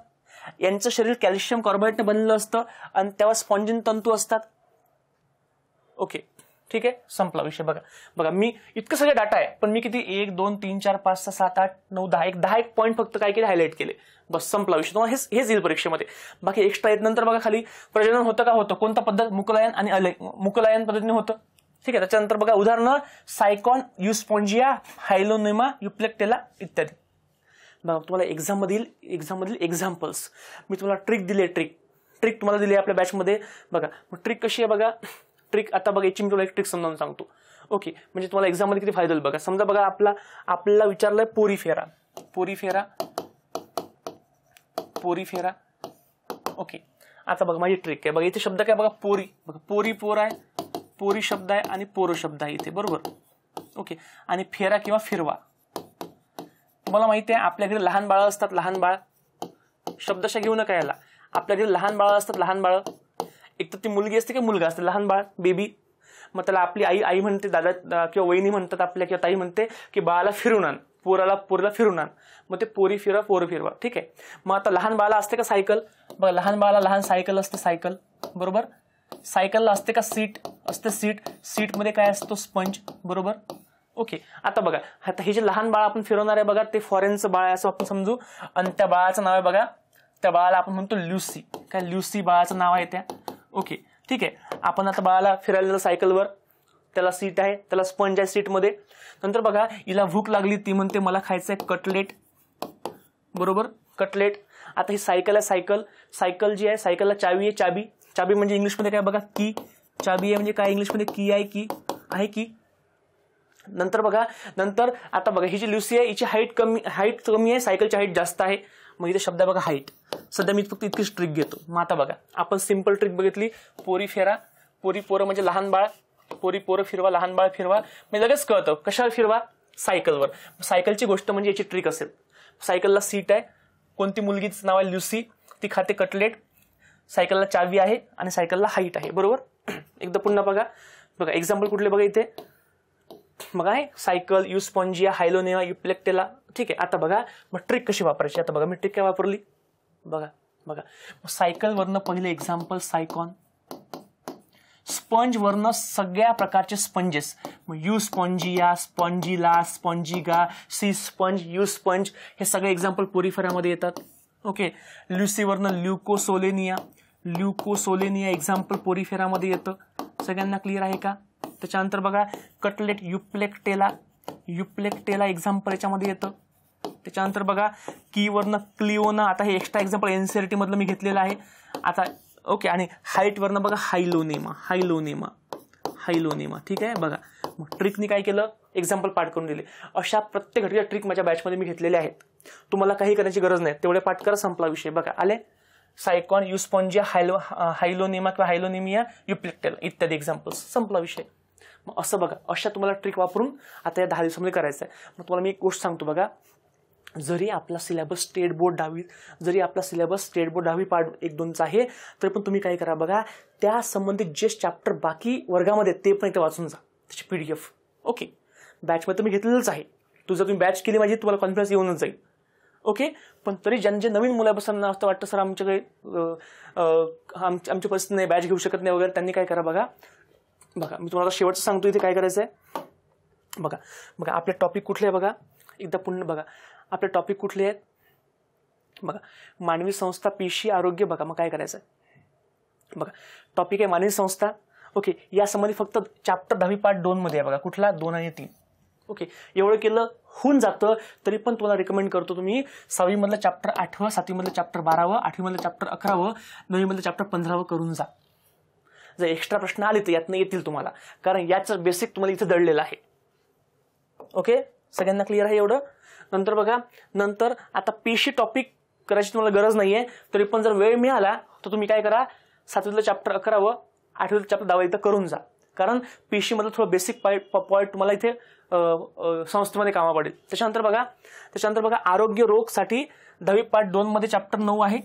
यांचं शरीर कॅल्शियम कार्बोनेटने बनलेलं असतं आणि त्यावर स्पॉन्जिन तंतू असतात. ओके, ठीक आहे, संपला विषय. बघा मी इतकं सगळे डाटा आहे, पण मी किती 1 2 3 4 5 6 7 8 9 10 एक पॉईंट फक्त काय केले, हायलाइट केले. बस संपला विषय. तुम्हाला हेच येईल परीक्षेमध्ये, बाकी एक्स्ट्रा येत. नंतर बघा खाली प्रजनन होतं का, होतं, कोणता पद्धत, मुकलायन आणि मुकलायन पद्धतीने होतं. ठीक आहे, त्याच्यानंतर बघा उदाहरणं, सायकॉन, युस्पॉन्जिया, हायलोनेमा, युप्लेक्टेला इत्यादी. बघा तुम्हाला एक्झाम मधील एक्झाम्पल्स मी तुम्हाला ट्रिक दिली. ट्रिक तुम्हाला दिली आपल्या बॅचमध्ये. बघा मग ट्रिक कशी आहे, बघा ट्रिक आता बघा याची मी तुला एक ट्रिक समजावून सांगतो. ओके, म्हणजे तुम्हाला एक्झाम मध्ये किती फायदा होईल बघा. समजा बघा आपल्याला विचारलंय पोरीफेरा. ओके, आता बघा माझी ट्रिक आहे. बघा इथे शब्द काय, बघा पोरी. बघा पोर आहे, पोरी शब्द आहे आणि पोरो शब्द आहे इथे, बरोबर. ओके, आणि फेरा किंवा फिरवा. तुम्हाला माहिती आहे आपल्याकडे लहान बाळ असतात. लहान बाळ शब्दशः घेऊ नका याला. आपल्याकडे लहान बाळ असतात. लहान बाळ, एक तर ती मुलगी असते किंवा मुलगा असते, लहान बाळ, बेबी. मग त्याला आपली आई म्हणते, दादा किंवा वहिनी म्हणतात आपल्या, किंवा ताई म्हणते की बाळाला फिरून आण, पोरीला फिरून आण. मग ते पोरी फिरवा, पोरं फिरवा. ठीक आहे, मग आता लहान बाळाला असते का सायकल. बघा लहान बाळाला लहान सायकल असते, सायकल, बरोबर. सायकलला असते का सीट असते, सीटमध्ये काय असतो, स्पंज, बरोबर. ओके, आता बघा, आता हे जे लहान बाळ आपण फिरवणार आहे बघा, ते फॉरेनचं बाळ आहे असं आपण समजू, आणि त्या बाळाचं नाव आहे बघा, त्या बाळाला आपण म्हणतो ल्युसी. काय, ल्युसी बाळाचं नाव आहे त्या. ओके, ठीक आहे. आपण आता बाळाला फिरायला सायकलवर, त्याला सीट आहे, त्याला स्पंज आहे सीटमध्ये. नंतर बघा, हिला भूक लागली, ती म्हणते मला खायचं आहे कटलेट, बरोबर, कटलेट. आता ही सायकल आहे, सायकल जी आहे, सायकलला चावी आहे, चाबी म्हणजे इंग्लिशमध्ये काय बघा, की. चाबी आहे म्हणजे काय इंग्लिशमध्ये, की आहे, की आहे की. नंतर बघा, नंतर आता बघा, ही जी ल्युसी आहे हिची हाईट कमी आहे, सायकलची हाईट जास्त आहे. मग इथे शब्द आहे बघा हाईट. सध्या मी फक्त इतकीच ट्रिक घेतो. मग आता बघा, आपण सिंपल ट्रिक बघितली, पोरी फिरा, पोरं म्हणजे लहान बाळ, पोरं फिरवा, लहान बाळ फिरवा. मी लगेच कळतं कशावर फिरवा, सायकलवर. सायकलची गोष्ट म्हणजे याची ट्रिक असेल. सायकलला सीट आहे, कोणती मुलगीचं नाव आहे ल्युसी, ती खाते कटलेट, सायकलला चावी आहे आणि सायकलला हाईट आहे, बरोबर. एकदा पुन्हा बघा एक्झाम्पल कुठले बघा इथे बघा आहे, सायकल, युस्पॉन्जिया, हायलोनेमा, युप्लेक्टेला. ठीक आहे. आता बघा मग ट्रिक कशी वापरायची. आता बघा मी ट्रिक काय वापरली, बघा सायकलवरनं पहिले एक्झाम्पल सायकॉन, स्पंज वरनं सगळ्या प्रकारचे स्पंजेस, युस्पॉन्जिया, स्पॉन्जिला, स्पॉन्जिगा, सी स्पंज, यू स्पंज, हे सगळे एक्झाम्पल पोरिफेरामध्ये येतात. ओके, ल्युसीवरनं ल्युकोसोलेनिया एक्झाम्पल पोरिफेरामध्ये येतं. सगळ्यांना क्लिअर आहे का. त्याच्यानंतर बघा कटलेट, युप्लेक्टेला एक्झाम्पल याच्यामध्ये येतं. त्याच्यानंतर बघा कीवरनं क्लिओना, आता हे एक्स्ट्रा एक्झाम्पल एनसीईआरटी मधलं मी घेतलेलं आहे आता. ओके, आणि हाईट वरनं बघा हायलोनेमा. ठीक आहे. बघा मग ट्रिकनी काय केलं, एक्झाम्पल पाठ करून दिले. अशा प्रत्येक घटनेच्या ट्रिक माझ्या बॅचमध्ये मी घेतलेल्या आहेत. तुम्हाला काही करण्याची गरज नाही, तेवढे पाठ करा, संपला विषय. बघा आले, सायकॉन, युस्पॉन्जिया, हायलोनेमा किंवा हायलोनेमिया, युप्लेक्टेला इत्यादी एक्झाम्पल्स, संपला विषय. मग असं बघा, अशा तुम्हाला ट्रिक वापरून आता या 10 दिवसामध्ये करायचं आहे. मग तुम्हाला मी एक गोष्ट सांगतो बघा, जरी आपला सिलेबस स्टेट बोर्ड 10वी पार्ट 1-2चा आहे, तरी पण तुम्ही काय करा बघा, त्या संबंधित जे चॅप्टर बाकी वर्गामध्ये ते पण इथे वाचून जा, त्याची PDF. ओके, बॅचमध्ये तुम्ही घेतलेलंच आहे. जर तुम्ही बॅच केली माझी, तुम्हाला कॉन्फिडन्स येऊनच जाईल. ओके, पण तरी ज्यांचे नवीन मुलापासून असं वाटतं सर आमच्याकडे आमची परिस्थिती नाही, बॅच घेऊ शकत नाही वगैरे, त्यांनी काय करा बघा मी तुम्हाला शेवटचं सांगतो इथे काय करायचं आहे. बघा आपले टॉपिक कुठले आहे बघा, एकदा पुन्हा बघा आपले टॉपिक कुठले आहेत. बघा मानवी संस्था, पेशी, आरोग्य. बघा मग काय करायचं आहे, बघा टॉपिक आहे मानवी संस्था. ओके, यासंबंधी फक्त चॅप्टर 10वी पार्ट 2 मध्ये आहे बघा, कुठला 2 आणि 3. ओके, एवढं केलं होऊन जातं. तरी पण तुम्हाला रिकमेंड करतो तुम्ही 6वी मधलं चॅप्टर 8वं, 7वी मधलं चॅप्टर 12वं, 8वी मधलं चॅप्टर 11वं, 9वी मधलं चॅप्टर 15वं करून जा. जर एक्स्ट्रा प्रश्न आले तर यातनं येतील तुम्हाला, कारण याचं बेसिक तुम्हाला इथे दडलेलं आहे. ओके, सगळ्यांना क्लिअर आहे एवढं. नंतर बघा, नंतर आता पेशी टॉपिक करायची तुम्हाला गरज नाहीये, तरी पण जर वेळ मिळाला तर तुम्ही काय करा, 7वीतलं चॅप्टर 11वं, 8वीतलं चॅप्टर 10वं इथं करून जा. कारण पेशीमधलं थोडं बेसिक पॉईंट तुम्हाला इथे संस्थेमध्ये कामा पडेल. त्याच्यानंतर बघा आरोग्य रोगसाठी 10वी पार्ट 2 मध्ये चॅप्टर 9 आहे.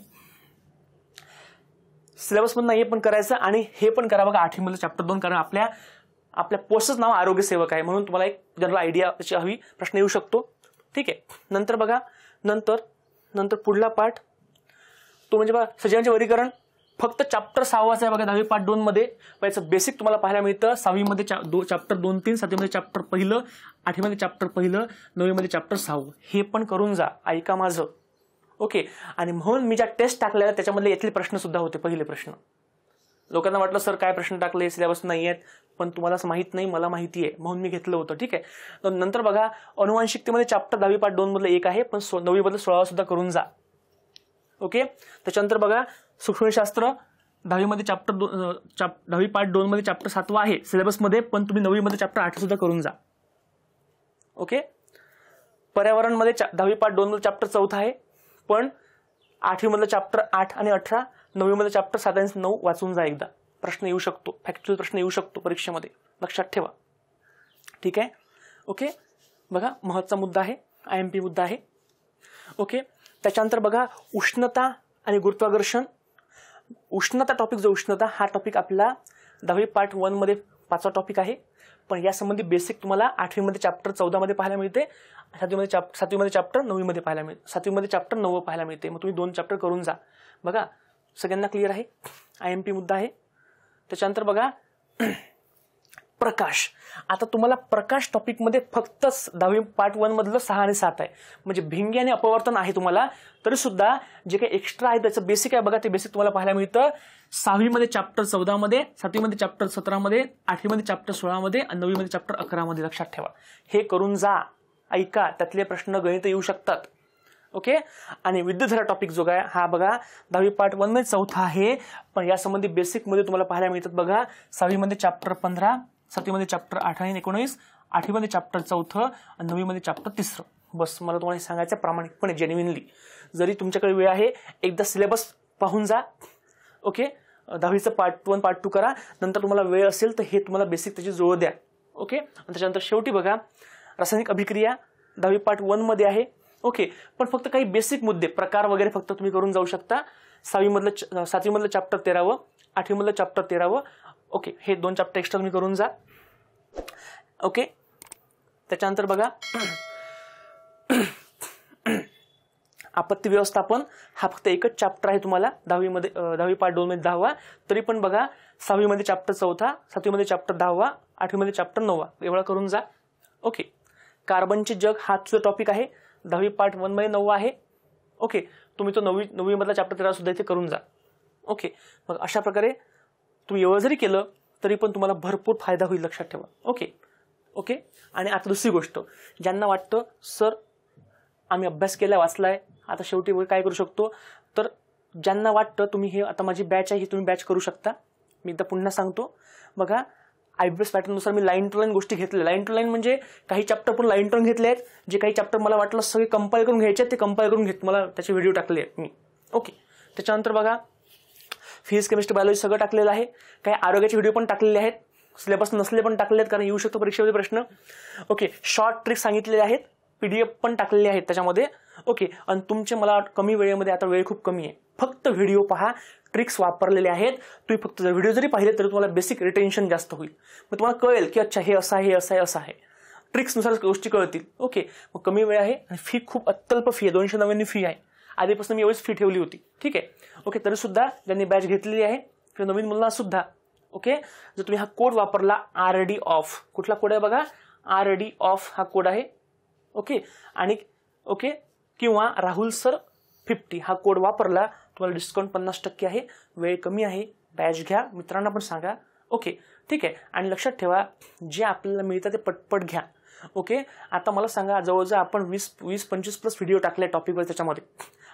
सिलेबस पण नाहीये पण करायचं, आणि हे पण करा बघा 8वी मधलं चॅप्टर 2, कारण आपल्या पोस्टचं नाव आरोग्य सेवक आहे, म्हणून तुम्हाला एक जनरल आयडिया त्याची हवी, प्रश्न येऊ शकतो. ठीक आहे. नंतर बघा, नंतर पुढला पार्ट तो म्हणजे बघा सजीवांचे वर्गीकरण, फक्त चॅप्टर 6वाच आहे बघा 10वी पार्ट 2 मध्ये. याचं बेसिक तुम्हाला पाहायला मिळतं. 6वी मध्ये चॅप्टर 2-3, 7वी मध्ये चॅप्टर 1, 8वी मध्ये चॅप्टर 1, 9वी मध्ये चॅप्टर 6. हे पण करून जा, ऐका माझं. ओके, आणि म्हणून मी ज्या टेस्ट टाकलेल्या त्याच्यामधले यातले प्रश्न सुद्धा होते. पहिले प्रश्न लोकांना वाटलं सर काय प्रश्न टाकले, सिलेबस नाही आहेत, पण तुम्हाला असं माहित नाही, मला माहिती आहे म्हणून मी घेतलं होतं. ठीक आहे. तर नंतर बघा अनुवांशिकतेमध्ये चॅप्टर 10वी पार्ट 2 मधलं 1 आहे, पण 9वी मधलं 16 सुद्धा करून जा. ओके, त्याच्यानंतर बघा सूक्ष्मशास्त्र 10वी मध्ये चॅप्टर 10वी पार्ट 2 मध्ये चॅप्टर 7 आहे सिलेबसमध्ये, पण तुम्ही 9वी मध्ये चॅप्टर 8 सुद्धा करून जा. ओके, पर्यावरण मध्ये 10वी पार्ट 2 मध्ये चॅप्टर 4 आहे, पण 8वी मधलं चॅप्टर 8 आणि 18, 9वी मध्ये चॅप्टर 7 आणि 9 वाचून जा. एकदा प्रश्न येऊ शकतो, फॅक्च्युअल प्रश्न येऊ शकतो परीक्षेमध्ये, लक्षात ठेवा. ठीक आहे. ओके, बघा महत्त्वाचा मुद्दा आहे, IMP मुद्दा आहे. ओके, त्याच्यानंतर बघा उष्णता आणि गुरुत्वाकर्षण. उष्णता टॉपिक, जो उष्णता हा टॉपिक आपला 10वी पार्ट 1 मध्ये 5वा टॉपिक आहे, पण यासंबंधी बेसिक तुम्हाला 8वी मध्ये चॅप्टर 14 मध्ये पाहायला मिळते, 7वी मध्ये चॅप्टर 9वी मध्ये पाहायला मिळते, 7वी मध्ये चॅप्टर 9 पाहायला मिळते. मग तुम्ही 2 चॅप्टर करून जा. बघा सगळ्यांना क्लिअर आहे, IMP मुद्दा आहे. त्याच्यानंतर बघा प्रकाश. आता तुम्हाला प्रकाश टॉपिकमध्ये फक्त 10वी पार्ट 1 मधलं 6 आणि 7 आहे, म्हणजे भिंगी आणि अपवर्तन आहे तुम्हाला. तरी सुद्धा जे काही एक्स्ट्रा आहे त्याचं बेसिक आहे बघा, ते बेसिक तुम्हाला पाहायला मिळतं 6वी मध्ये चॅप्टर 14 मध्ये, 7वी मध्ये चॅप्टर 17 मध्ये, 8वी मध्ये चॅप्टर 16 मध्ये आणि 9वी मध्ये चॅप्टर 11 मध्ये. लक्षात ठेवा, हे करून जा, ऐका, त्यातले प्रश्न गणित येऊ शकतात. ओके. आणि विद्युतधारा टॉपिक जो आहे हा बघा 10वी पार्ट 1 मध्ये चौथा आहे, पण या संबंधी बेसिक मध्ये तुम्हाला पाहायला मिळतात बघा 6वी मध्ये चॅप्टर 15, 7वी मध्ये चॅप्टर 8 आणि 19, 8वी मध्ये चॅप्टर 4 आणि 9वी मध्ये चॅप्टर 3. बस मला तुम्हाला सांगायचं प्रामाणिकपणे, जेन्युइनली, जरी तुमच्याकडे वेळ आहे एकदा सिलेबस पाहून जा. ओके. 10वीचं पार्ट 1 पार्ट 2 करा, नंतर तुम्हाला वेळ असेल तर हे तुम्हाला बेसिक त्याची जोड द्या. ओके. आणि त्याच्यानंतर शेवटी बघा रासायनिक अभिक्रिया 10वी पार्ट 1 मध्ये आहे. ओके. पण फक्त काही बेसिक मुद्दे, प्रकार वगैरे फक्त तुम्ही करून जाऊ शकता. 7वी मधलं चॅप्टर 13व, 8वी मधलं चॅप्टर 13व. ओके. हे 2 चॅप्टर एक्स्ट्रा तुम्ही करून जा. ओके. त्याच्यानंतर बघा आपत्ती व्यवस्थापन हा फक्त एकच चॅप्टर आहे तुम्हाला 10वी पार्ट 2 मध्ये 10वा. तरी पण बघा 6वी मध्ये चॅप्टर 4, 7वी मध्ये चॅप्टर 10वा, 8वी मध्ये चॅप्टर 9वा, एवढा करून जा. ओके. कार्बनचे जग हा तुझा टॉपिक आहे, 10वी पार्ट 1 मध्ये 9वा आहे. ओके. तुम्ही तो 9वी मधला चॅप्टर 13 सुद्धा इथे करून जा. ओके. मग अशा प्रकारे तुम्ही एवढं जरी केलं तरी पण तुम्हाला भरपूर फायदा होईल, लक्षात ठेवा. ओके. ओके. आणि आता दुसरी गोष्ट, ज्यांना वाटतं सर आम्ही अभ्यास केला, वाचलाय, आता शेवटी काय करू शकतो, तर ज्यांना वाटतं तुम्ही हे आता माझी बॅच आहे, ही तुम्ही बॅच करू शकता. मी एकदा पुन्हा सांगतो बघा, IBS पॅटर्ननुसार मी लाईन टू लाईन गोष्टी घेतल्या. लाईन टू लाईन म्हणजे काही चॅप्टर पण लाईन टू लाईन घेतले आहेत, जे काही चॅप्टर मला वाटलं सगळे कंपाईल करून घ्यायचे ते कंपाईल करून घेत, मला त्याचे व्हिडिओ टाकले आहेत मी. ओके. त्याच्यानंतर बघा फिजिक्स, केमिस्ट्री, बायोलॉजी सगळं टाकलेलं आहे. काही आरोग्याचे व्हिडिओ पण टाकलेले आहेत, सिलेबस नसले पण टाकले आहेत, कारण येऊ शकतो परीक्षेमध्ये प्रश्न. ओके. शॉर्ट ट्रिक्स सांगितलेले आहेत, PDF पण टाकलेले आहेत त्याच्यामध्ये. ओके. आणि तुमचे मला कमी वेळेमध्ये, आता वेळ खूप कमी आहे, फक्त व्हिडिओ पहा, ट्रिक्स वापरलेले आहेत. तुम्ही फक्त जर व्हिडिओ जरी पाहिले तरी तुम्हाला बेसिक रिटेन्शन जास्त होईल. मग तुम्हाला कळेल की अच्छा हे असं आहे, हे असं आहे, असं आहे. ट्रिक्सनुसार गोष्टी कळतील. ओके. मग कमी वेळ आहे आणि फी खूप अत्यल्प फी आहे, 299 फी आहे. आधीपासून मी एवढीच फी ठेवली होती. ठीक आहे. ओके. तरी सुद्धा ज्यांनी बॅच घेतलेली आहे किंवा नवीन मुलांना सुद्धा, ओके, जर तुम्ही हा कोड वापरला RD ऑफ, कुठला कोड आहे बघा, RD ऑफ हा कोड आहे. ओके. आणि ओके, किंवा राहुल सर 50 हा कोड वापरला, तुम्हाला डिस्काउंट 50% आहे. वेळ कमी आहे, बॅच घ्या, मित्रांना पण सांगा. ओके. ठीक आहे. आणि लक्षात ठेवा, जे आपल्याला मिळतं ते पटपट घ्या. ओके. आता मला सांगा, जवळजवळ आपण 20-25 प्लस व्हिडिओ टाकले टॉपिकवर त्याच्यामध्ये,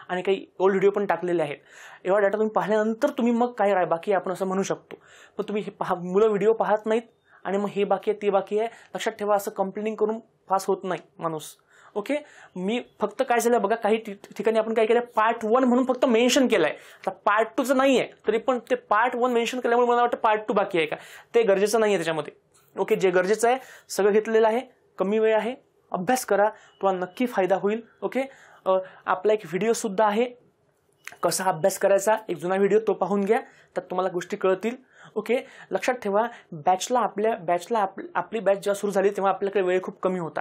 आणि काही ओल्ड व्हिडिओ पण टाकलेले आहेत. एवढा डाटा तुम्ही पाहिल्यानंतर तुम्ही मग काय राय बाकी आपण असं म्हणू शकतो. पण तुम्ही हे मुलं व्हिडिओ पाहत नाहीत आणि मग हे बाकी आहे ते बाकी आहे. लक्षात ठेवा, असं कंप्लेनिंग करून पास होत नाही माणूस. ओके. मी फक्त काय झालं बघा, काही ठिकाणी आपण काय केलं, पार्ट 1 म्हणून फक्त मेन्शन केलंय. आता पार्ट 2चं नाही आहे, तरी पण ते पार्ट 1 मेन्शन केल्यामुळे मला वाटतं पार्ट 2 बाकी आहे का, ते गरजेचं नाही आहे त्याच्यामध्ये. ओके. जे गरजेचं आहे सगळं घेतलेलं आहे, कमी वेळ आहे, अभ्यास करा, तुम्हाला नक्की फायदा होईल. ओके. आपला एक व्हिडिओ सुद्धा आहे कसा अभ्यास करायचा, एक जुना व्हिडिओ, तो पाहून घ्या, त्यात तुम्हाला गोष्टी कळतील. ओके. लक्षात ठेवा, आपली बॅच जेव्हा सुरू झाली तेव्हा आपल्याकडे वेळ खूप कमी होता.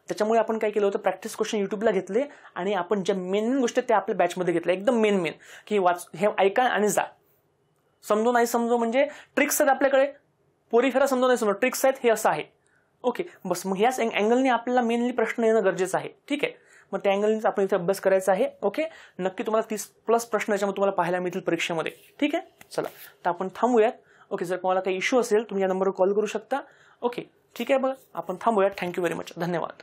त्याच्यामुळे आपण काय केलं होतं, प्रॅक्टिस क्वेश्चन युट्यूबला घेतले आणि आपण ज्या मेन गोष्टी त्या आपल्या बॅचमध्ये घेतल्या, एकदम मेन की हे ऐका आणि जा. समजू नाही समजू म्हणजे ट्रिक्स आहेत आपल्याकडे, पोरी फेरा समजू नाही समजू, ट्रिक्स आहेत, हे असं आहे. ओके. बस मग याच अँगलने आपल्याला मेनली प्रश्न येणं गरजेचं आहे. ठीक आहे. मग त्या अँगलनेच आपण इथे अभ्यास करायचा आहे. ओके. नक्की तुम्हाला 30+ प्रश्न याच्यामध्ये तुम्हाला पाहायला मिळतील परीक्षेमध्ये. ठीक आहे. चला तर आपण थांबूयात. ओके. जर तुम्हाला काही इश्यू असेल तुम्ही या नंबरवर कॉल करू शकता. ओके. ठीक आहे. बघा आपण थांबूयात. Thank you very much. धन्यवाद.